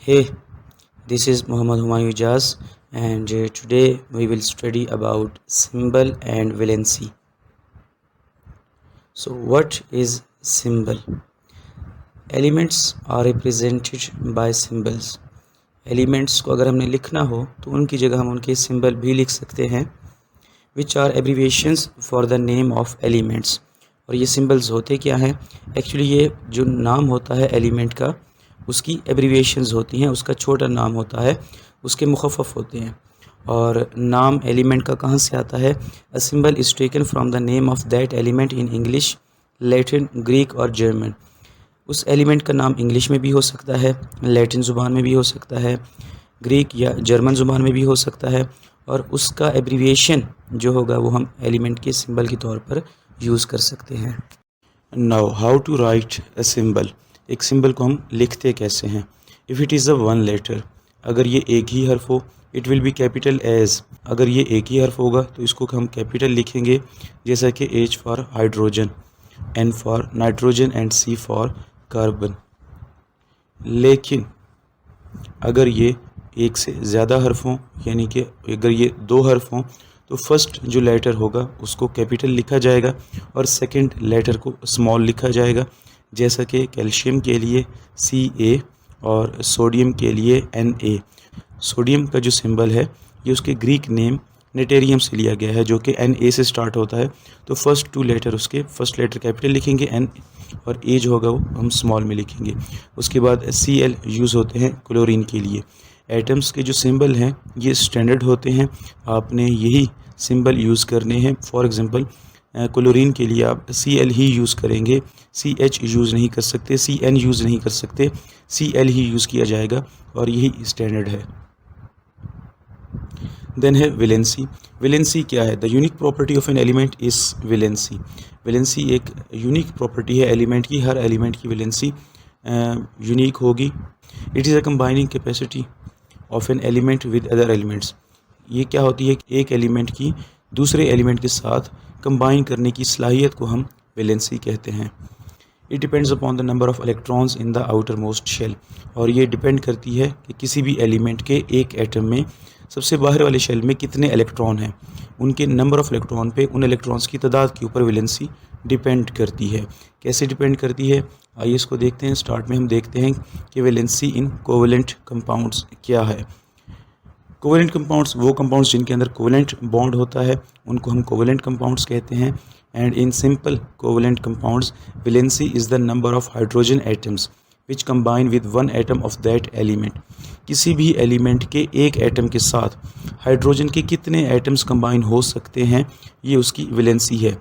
Hey, this is Muhammad Humayun Ijaz, and today we will study about symbol and valency. So, what is symbol? Elements are represented by symbols. Elements को अगर हमने लिखना हो तो उनकी जगह हम उनके सिंबल भी लिख सकते हैं, which are abbreviations for the name of elements. और ये सिंबल्स होते क्या हैं? एक्चुअली ये जो नाम होता है एलिमेंट का उसकी एब्रीविएशंस होती हैं, उसका छोटा नाम होता है, उसके मुखफ़फ़ होते हैं। और नाम एलिमेंट का कहाँ से आता है? A symbol is taken from the name of that element in English, Latin, Greek और जर्मन। उस एलिमेंट का नाम इंग्लिश में भी हो सकता है, लैटिन ज़ुबान में भी हो सकता है, ग्रीक या जर्मन ज़ुबान में भी हो सकता है, और उसका एब्रीविएशन जो होगा वो हम एलिमेंट के सिंबल के तौर पर यूज़ कर सकते हैं। Now how to write a symbol. एक सिंबल को हम लिखते कैसे हैं? If it is a one letter, अगर ये एक ही हर्फ हो, it will be capital as. अगर ये एक ही हर्फ होगा तो इसको हम कैपिटल लिखेंगे, जैसा कि H for hydrogen, N for nitrogen and C for carbon. लेकिन अगर ये एक से ज़्यादा हर्फ हों, यानी कि अगर ये दो हर्फ हों, तो फर्स्ट जो लेटर होगा उसको कैपिटल लिखा जाएगा और सेकंड लेटर को स्मॉल लिखा जाएगा, जैसा कि कैल्शियम के लिए Ca और सोडियम के लिए Na। सोडियम का जो सिंबल है ये उसके ग्रीक नेम नेटेरियम से लिया गया है, जो कि Na से स्टार्ट होता है। तो फर्स्ट टू लेटर, उसके फर्स्ट लेटर कैपिटल लिखेंगे N, और A जो होगा वो हम स्मॉल में लिखेंगे। उसके बाद Cl यूज़ होते हैं क्लोरीन के लिए। एटम्स के जो सिंबल हैं ये स्टैंडर्ड होते हैं, आपने यही सिंबल यूज़ करने हैं। फॉर एग्ज़ाम्पल क्लोरीन के लिए आप Cl ही यूज़ करेंगे, Ch यूज़ नहीं कर सकते, Cn यूज़ नहीं कर सकते, Cl ही यूज़ किया जाएगा, और यही स्टैंडर्ड है। देन है वेलेंसी। वेलेंसी क्या है? The unique property of an element is valency. Valency एक यूनिक प्रॉपर्टी है एलिमेंट की, हर एलिमेंट की वेलेंसी यूनिक होगी। It is a combining capacity of an element with other elements. ये क्या होती है? एक एलिमेंट की दूसरे एलिमेंट के साथ कंबाइन करने की सलाहियत को हम वेलेंसी कहते हैं। It depends upon the number of electrons in the outermost shell. और ये डिपेंड करती है कि किसी भी एलिमेंट के एक एटम में सबसे बाहर वाले शेल में कितने इलेक्ट्रॉन हैं, उनके नंबर ऑफ इलेक्ट्रॉन पे उन इलेक्ट्रॉन्स की तादाद के ऊपर वेलेंसी डिपेंड करती है। कैसे डिपेंड करती है? आइए इसको देखते हैं। स्टार्ट में हम देखते हैं कि वेलेंसी इन कोवेलेंट कंपाउंड्स क्या है। कोवेलेंट कंपाउंड्स वो कंपाउंड्स जिनके अंदर कोवेलेंट बॉन्ड होता है उनको हम कोवेलेंट कंपाउंड्स कहते हैं। And in simple covalent compounds valency is the number of hydrogen atoms which combine with one atom of that element. किसी भी एलिमेंट के एक एटम के साथ हाइड्रोजन के कितने एटम्स कंबाइन हो सकते हैं, ये उसकी वेलेंसी है।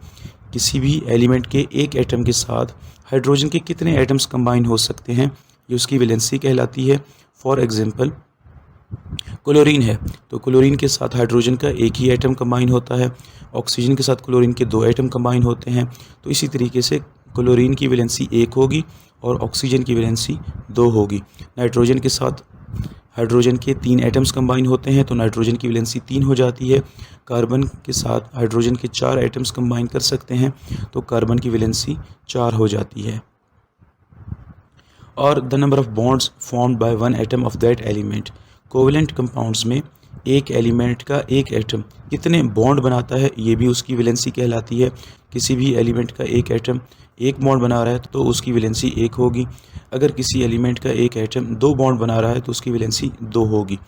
किसी भी एलिमेंट के एक एटम के साथ हाइड्रोजन के कितने एटम्स कंबाइन हो सकते हैं, ये उसकी वेलेंसी कहलाती है। फॉर एग्जांपल क्लोरीन है तो क्लोरीन के साथ हाइड्रोजन का एक ही एटम कंबाइन होता है, ऑक्सीजन के साथ क्लोरीन के दो एटम कंबाइन होते हैं। तो इसी तरीके से क्लोरीन की वैलेंसी 1 होगी और ऑक्सीजन की वैलेंसी 2 होगी। नाइट्रोजन के साथ हाइड्रोजन के 3 एटम्स कंबाइन होते हैं तो नाइट्रोजन की वैलेंसी 3 हो जाती है। कार्बन के साथ हाइड्रोजन के 4 एटम्स कंबाइन कर सकते हैं तो कार्बन की वैलेंसी 4 हो जाती है। और the number of bonds formed by one atom of that element. Covalent compounds में एक एलिमेंट का एक एटम कितने बॉन्ड बनाता है, ये भी उसकी वैलेंसी कहलाती है। किसी भी एलिमेंट का एक एटम एक बॉन्ड बना रहा है तो उसकी वैलेंसी 1 होगी। अगर किसी एलिमेंट का एक एटम 2 बॉन्ड बना रहा है तो उसकी वैलेंसी 2 होगी।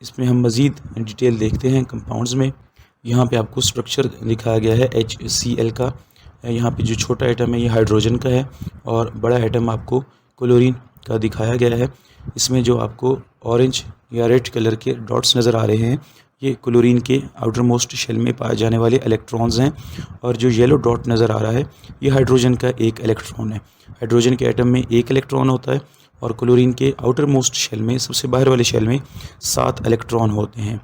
इसमें हम मज़ीद डिटेल देखते हैं कंपाउंड्स में। यहाँ पे आपको स्ट्रक्चर दिखाया गया है HCl का। यहाँ पे जो छोटा एटम है ये हाइड्रोजन का है और बड़ा एटम आपको क्लोरीन का दिखाया गया है। इसमें जो आपको ऑरेंज या रेड कलर के डॉट्स नज़र आ रहे हैं ये क्लोरीन के आउटर मोस्ट शेल में पाए जाने वाले इलेक्ट्रॉन्स हैं, और जो येलो डॉट नज़र आ रहा है ये हाइड्रोजन का एक इलेक्ट्रॉन है। हाइड्रोजन के एटम में एक इलेक्ट्रॉन होता है और क्लोरीन के आउटर मोस्ट शेल में, सबसे बाहर वाले शेल में 7 इलेक्ट्रॉन होते हैं।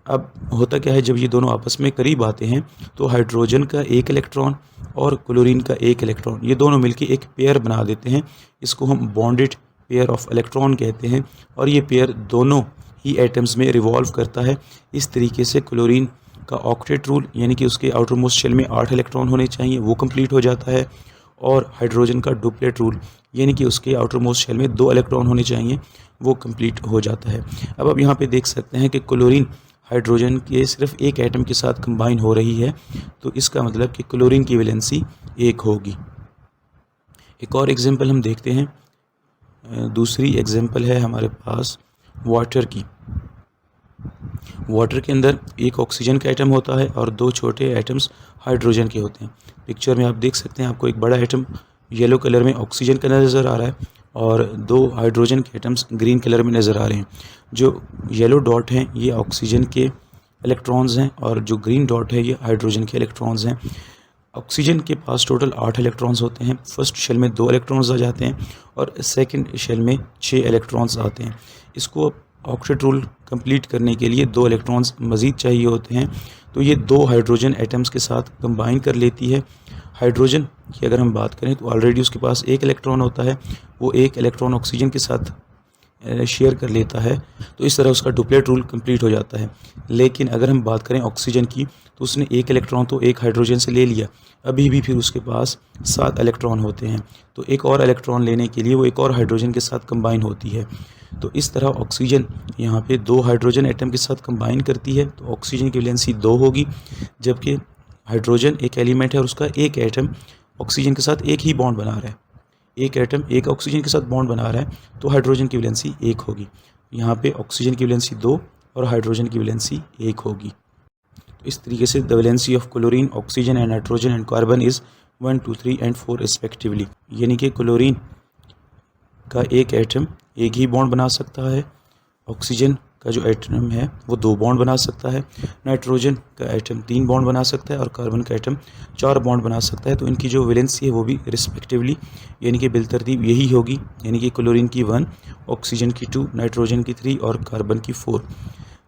अब होता क्या है, जब ये दोनों आपस में करीब आते हैं तो हाइड्रोजन का एक इलेक्ट्रॉन और क्लोरीन का एक इलेक्ट्रॉन ये दोनों मिलकर एक पेयर बना देते हैं। इसको हम बॉन्डेड पेयर ऑफ इलेक्ट्रॉन कहते हैं, और ये पेयर दोनों ही एटम्स में रिवॉल्व करता है। इस तरीके से क्लोरीन का ऑक्टेट रूल, यानी कि उसके आउटर मोस्ट शेल में 8 इलेक्ट्रॉन होने चाहिए, वो कंप्लीट हो जाता है। और हाइड्रोजन का डुप्लेट रूल, यानी कि उसके आउटर मोस्ट शेल में 2 इलेक्ट्रॉन होने चाहिए, वो कंप्लीट हो जाता है। अब आप यहाँ पे देख सकते हैं कि क्लोरीन हाइड्रोजन के सिर्फ एक एटम के साथ कंबाइन हो रही है, तो इसका मतलब कि क्लोरीन की वैलेंसी 1 होगी। एक और एग्जांपल हम देखते हैं। दूसरी एग्जांपल है हमारे पास वाटर की। वाटर के अंदर एक ऑक्सीजन का एटम होता है और 2 छोटे एटम्स हाइड्रोजन के होते हैं। पिक्चर में आप देख सकते हैं, आपको एक बड़ा एटम येलो कलर में ऑक्सीजन का नज़र आ रहा है और 2 हाइड्रोजन के एटम्स ग्रीन कलर में नज़र आ रहे हैं। जो येलो डॉट हैं ये ऑक्सीजन के इलेक्ट्रॉन्स हैं और जो ग्रीन डॉट है ये हाइड्रोजन के इलेक्ट्रॉन्स हैं। ऑक्सीजन के पास टोटल 8 इलेक्ट्रॉन्स होते हैं। फर्स्ट शेल में 2 इलेक्ट्रॉन्स आ जाते हैं और सेकंड शेल में 6 इलेक्ट्रॉन्स आते हैं। इसको ऑक्टेट रूल कंप्लीट करने के लिए 2 इलेक्ट्रॉन्स मज़ीद चाहिए होते हैं, तो ये 2 हाइड्रोजन एटम्स के साथ कंबाइन कर लेती है। हाइड्रोजन की अगर हम बात करें तो ऑलरेडी उसके पास 1 इलेक्ट्रॉन होता है, वो 1 इलेक्ट्रॉन ऑक्सीजन के साथ शेयर कर लेता है, तो इस तरह उसका डुप्लेट रूल कंप्लीट हो जाता है। लेकिन अगर हम बात करें ऑक्सीजन की, तो उसने 1 इलेक्ट्रॉन तो 1 हाइड्रोजन से ले लिया, अभी भी फिर उसके पास 7 इलेक्ट्रॉन होते हैं, तो एक और इलेक्ट्रॉन लेने के लिए वो एक और हाइड्रोजन के साथ कंबाइन होती है। तो इस तरह ऑक्सीजन यहाँ पे 2 हाइड्रोजन एटम के साथ कंबाइन करती है, तो ऑक्सीजन की वैलेंसी 2 होगी, जबकि हाइड्रोजन एक एलिमेंट है और उसका एक एटम ऑक्सीजन के साथ एक ही बॉन्ड बना रहा है। एक एटम एक ऑक्सीजन के साथ बॉन्ड बना रहा है, तो हाइड्रोजन की वैलेंसी 1 होगी। यहाँ पे ऑक्सीजन की वैलेंसी 2 और हाइड्रोजन की वैलेंसी 1 होगी। तो इस तरीके से the valency of chlorine, oxygen and nitrogen and carbon is 1, 2, 3 and 4 respectively, यानी कि क्लोरीन का एक एटम एक ही बॉन्ड बना सकता है, ऑक्सीजन का जो एटम है वो 2 बॉन्ड बना सकता है, नाइट्रोजन का एटम 3 बॉन्ड बना सकता है और कार्बन का एटम 4 बॉन्ड बना सकता है। तो इनकी जो वैलेंसी है वो भी रिस्पेक्टिवली यानी कि बिलतरतीब यही होगी, यानी कि क्लोरीन की 1, ऑक्सीजन की 2, नाइट्रोजन की 3 और कार्बन की 4।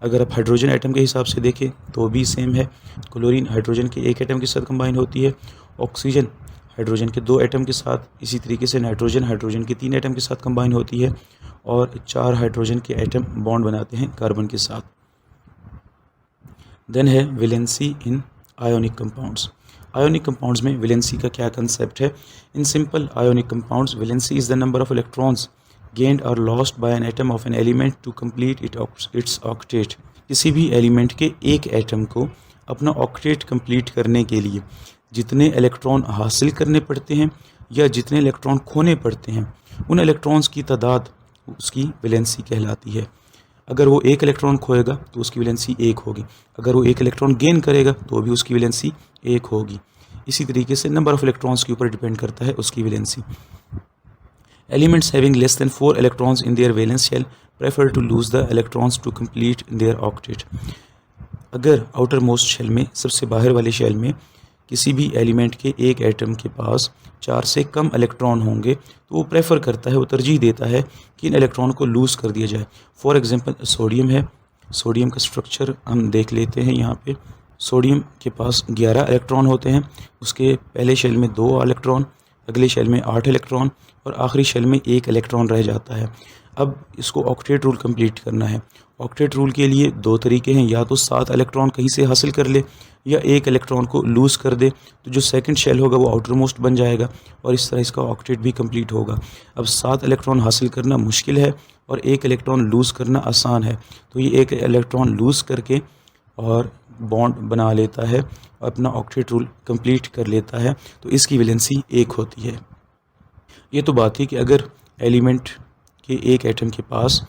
अगर आप हाइड्रोजन एटम के हिसाब से देखें तो भी सेम है। क्लोरीन हाइड्रोजन के एक एटम के साथ कंबाइन होती है, ऑक्सीजन हाइड्रोजन के 2 एटम के साथ, इसी तरीके से नाइट्रोजन हाइड्रोजन के 3 एटम के साथ कंबाइन होती है और 4 हाइड्रोजन के एटम बॉन्ड बनाते हैं कार्बन के साथ। देन है वैलेंसी इन आयोनिक कंपाउंड्स। आयोनिक कंपाउंड्स में वैलेंसी का क्या कंसेप्ट है? In simple ionic compounds, valency is the number of electrons gained or lost by an atom of an element to complete its octet। किसी भी element के एक atom को अपना ऑक्टेट कंप्लीट करने के लिए जितने इलेक्ट्रॉन हासिल करने पड़ते हैं या जितने इलेक्ट्रॉन खोने पड़ते हैं, उन इलेक्ट्रॉन्स की तादाद उसकी वैलेंसी कहलाती है। अगर वो 1 इलेक्ट्रॉन खोएगा तो उसकी वैलेंसी 1 होगी, अगर वो 1 इलेक्ट्रॉन गेन करेगा तो भी उसकी वैलेंसी 1 होगी। इसी तरीके से नंबर ऑफ इलेक्ट्रॉन्स के ऊपर डिपेंड करता है उसकी valency. Elements having less than 4 electrons in their valence shell prefer to lose the electrons to complete their octet। अगर आउटर मोस्ट शेल में, सबसे बाहर वाले शेल में किसी भी एलिमेंट के एक एटम के पास 4 से कम इलेक्ट्रॉन होंगे तो वो प्रेफर करता है, वो तरजीह देता है कि इन इलेक्ट्रॉन को लूज़ कर दिया जाए। फॉर एग्जांपल सोडियम है, सोडियम का स्ट्रक्चर हम देख लेते हैं। यहाँ पे सोडियम के पास 11 इलेक्ट्रॉन होते हैं, उसके पहले शेल में 2 इलेक्ट्रॉन, अगले शेल में 8 इलेक्ट्रॉन और आखिरी शेल में 1 इलेक्ट्रॉन रह जाता है। अब इसको ऑक्टेट रूल कंप्लीट करना है। ऑक्टेट रूल के लिए 2 तरीके हैं, या तो 7 इलेक्ट्रॉन कहीं से हासिल कर ले या 1 इलेक्ट्रॉन को लूज़ कर दे, तो जो सेकंड शेल होगा वो आउटर मोस्ट बन जाएगा और इस तरह इसका ऑक्टेट भी कंप्लीट होगा। अब 7 इलेक्ट्रॉन हासिल करना मुश्किल है और 1 इलेक्ट्रॉन लूज़ करना आसान है, तो ये 1 इलेक्ट्रॉन लूज़ करके और बॉन्ड बना लेता है, अपना ऑक्टेट रूल कंप्लीट कर लेता है, तो इसकी वैलेंसी 1 होती है। ये तो बात है कि अगर एलिमेंट के एक एटम के पास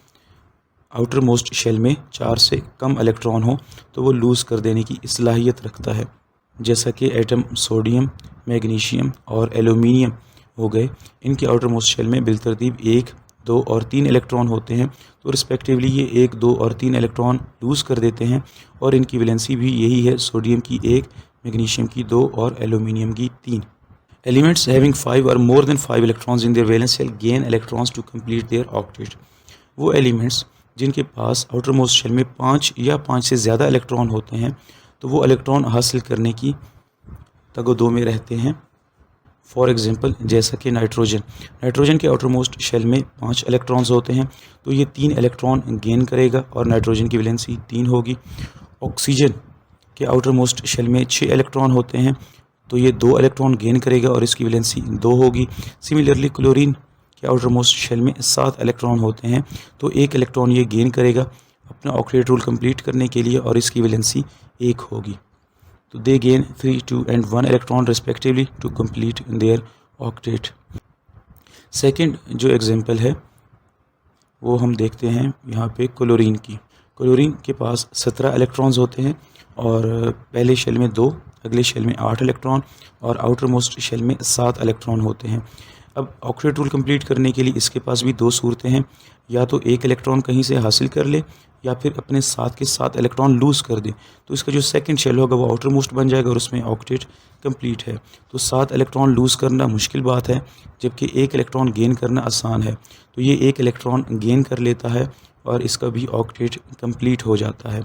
आउटर मोस्ट शेल में 4 से कम इलेक्ट्रॉन हो तो वो लूज़ कर देने की सलाहियत रखता है, जैसा कि एटम सोडियम, मैग्नीशियम और एल्यूमिनियम हो गए। इनके आउटर मोस्ट शेल में बिलतरतीब 1, 2 और 3 इलेक्ट्रॉन होते हैं, तो रिस्पेक्टिवली ये 1, 2 और 3 इलेक्ट्रॉन लूज़ कर देते हैं और इनकी वैलेंसी भी यही है, सोडियम की 1, मैग्नीशियम की 2 और एल्यूमिनियम की 3। Elements having 5 or more than 5 electrons in their valence shell gain electrons to complete their octet। वो एलिमेंट्स जिनके पास आउटर मोस्ट शेल में 5 या 5 से ज़्यादा इलेक्ट्रॉन होते हैं तो वो इलेक्ट्रॉन हासिल करने की तगोदो में रहते हैं। फॉर एग्जांपल जैसा कि नाइट्रोजन के आउटर मोस्ट शेल में 5 इलेक्ट्रॉन्स होते हैं, तो ये 3 इलेक्ट्रॉन गेन करेगा और नाइट्रोजन की वैलेंसी 3 होगी। ऑक्सीजन के आउटर मोस्ट शेल में 6 इलेक्ट्रॉन होते हैं, तो ये 2 इलेक्ट्रॉन गेन करेगा और इसकी वैलेंसी 2 होगी। सिमिलरली क्लोरीन के आउटर मोस्ट शेल में 7 इलेक्ट्रॉन होते हैं, तो 1 इलेक्ट्रॉन ये गेन करेगा अपना ऑक्टेट रूल कंप्लीट करने के लिए और इसकी वैलेंसी 1 होगी। तो they gain 3, 2 and 1 electron respectively to complete their octet. Second जो एग्जाम्पल है वो हम देखते हैं यहाँ पे क्लोरीन की। क्लोरीन के पास 17 इलेक्ट्रॉन्स होते हैं और पहले शेल में 2, अगले शेल में 8 इलेक्ट्रॉन और आउटर मोस्ट शेल में 7 इलेक्ट्रॉन होते हैं। अब ऑक्टेट रूल कंप्लीट करने के लिए इसके पास भी 2 सूरतें हैं, या तो 1 इलेक्ट्रॉन कहीं से हासिल कर ले या फिर अपने साथ के 7 इलेक्ट्रॉन लूज़ कर दे, तो इसका जो सेकंड शेल होगा वो आउटर मोस्ट बन जाएगा और उसमें ऑक्टेट कंप्लीट है। तो 7 इलेक्ट्रॉन लूज़ करना मुश्किल बात है, जबकि 1 इलेक्ट्रॉन गेन करना आसान है। तो ये 1 इलेक्ट्रॉन गेन कर लेता है और इसका भी ऑक्टेट कंप्लीट हो जाता है।